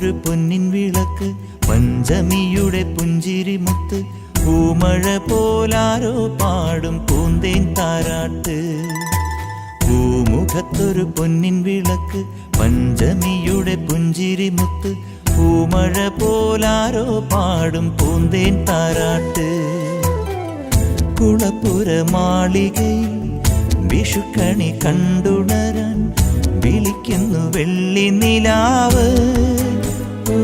പൂമുഖത്തൊരു പൊന്നിൻ വിളക്ക്, പഞ്ചമിയുടെ പുഞ്ചിരിമുത്ത്, പൂമഴ പോലാരോ പാടും പൂന്തേൻ താരാട്ട്. പൂമുഖത്തൊരു പൊന്നിൻ വിളക്ക്, പഞ്ചമിയുടെ പുഞ്ചിരിമുത്ത്, പൂമഴ പോലാരോ പാടും പൂന്തേൻ താരാട്ട്. കുളപ്പുര മാളികയിൽ വിഷുക്കണി കണ്ടുണരാൻ വിളിക്കുന്നു വെള്ളി നിലാവ്. ഓ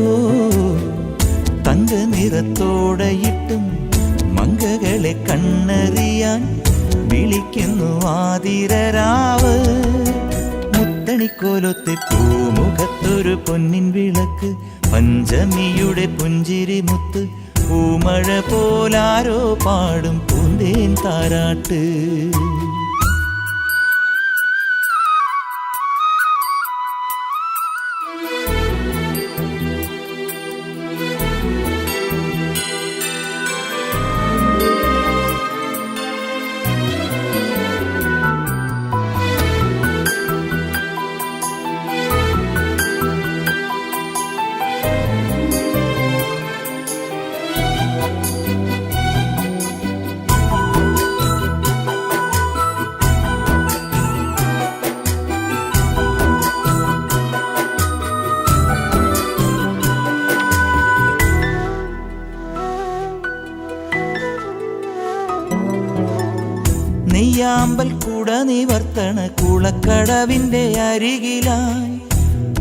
തങ്ക നിറത്തോടയിട്ടും മങ്കകളെ കണ്ണറിയാൻ വിളിക്കുന്നു ആതിരരാവ്. മുത്തണിക്കോലത്തെ പൂമുഖത്തൊരു പൊന്നിൻ വിളക്ക്, പഞ്ചമിയുടെ പുഞ്ചിരിമുത്ത്, പൂമഴ പോലാരോ പാടും പൂന്തേൻ താരാട്ട്. നെയ്യാമ്പൽ കൂട നിവർത്തണ കുളക്കടവിൻ്റെ അരികിലായി,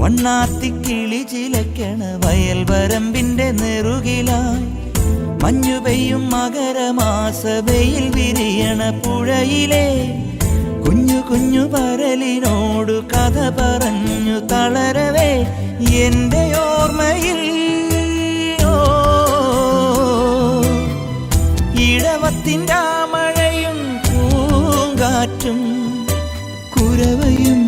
വണ്ണാത്തിക്കിളി ചിലക്കണ വയൽ വരമ്പിൻ്റെ നെറുകിലായി, മഞ്ഞു പെയ്യും മകരമാസവയിൽ വിരിയണ പുഴയിലെ കുഞ്ഞു കുഞ്ഞു പരലിനോടു കഥ പറഞ്ഞു തളരവേ എൻ്റെ ഓർമ്മയിൽ ഇടവത്തിൻ്റെ മഴയും പൂങ്കാറ്റും കുരവയും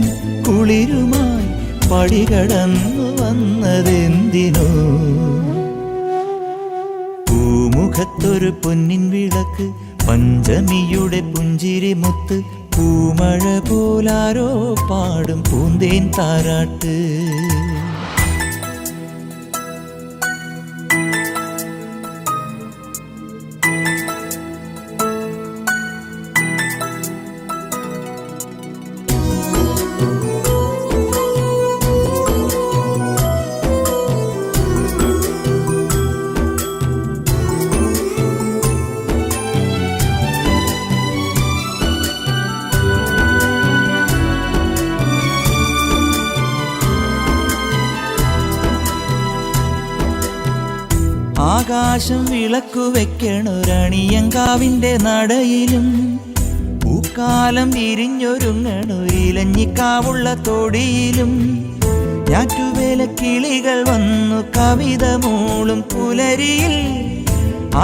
കുളിരുമായി പടികടന്നു വന്നതെന്തിനോ. പൂമുഖത്തൊരു പൊന്നിൻ വിളക്ക്, പഞ്ചമിയുടെ പുഞ്ചിരിമുത്ത്, പൂമഴ പോലാരോ പാടും പൂന്തേൻ താരാട്ട്. ആകാശം വിളക്കു വെക്കണൊരണിയങ്കാവിൻ്റെ നടയിലും, പൂക്കാലം വിരിഞ്ഞൊരുങ്ങണൊരിലഞ്ഞിക്കാവുള്ള തൊടിയിലും, ഞാറ്റുവേല കിളികൾ വന്നു കവിത മൂളും പുലരിയിൽ,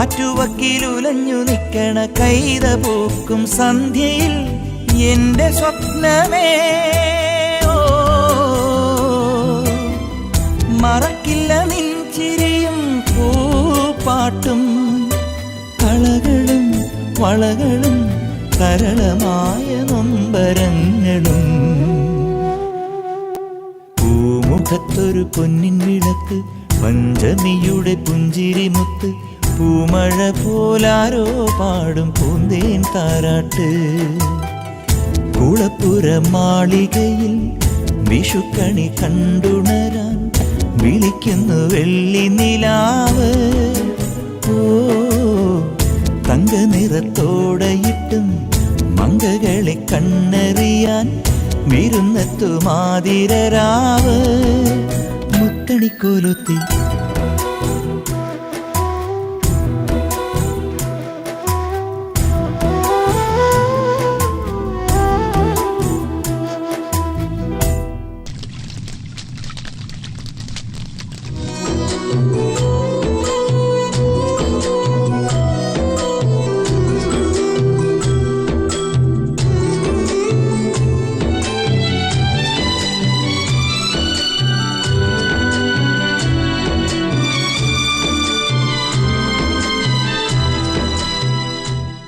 ആറ്റുവക്കിലുലഞ്ഞു നിൽക്കണ കൈത പൂക്കും സന്ധ്യയിൽ, എൻ്റെ സ്വപ്നമേ മറക്കില്ല നിൻ ചിരിയും പൂപ്പാട്ടും, കളകളും വളകളും സരളമായ നൊമ്പരങ്ങളും. പൂമുഖത്തൊരു പൊന്നിൻ വിളക്ക്, പഞ്ചമിയുടെ പുഞ്ചിരിമുത്ത്, പൂമഴ പോലാരോ പാടും പൂന്തേൻ താരാട്ട്. കുളപ്പുര മാളികയിൽ വിഷുക്കണി കണ്ടുണരാൻ വിളിക്കുന്നു വെള്ളി നിലാവ്. ഓ തങ്ക നിറത്തോടയിട്ടും മങ്കകളെ കണ്ണറിയാൻ വിരുന്നെത്തുമാതിരരാവ്. മുത്തണിക്കോലത്തെ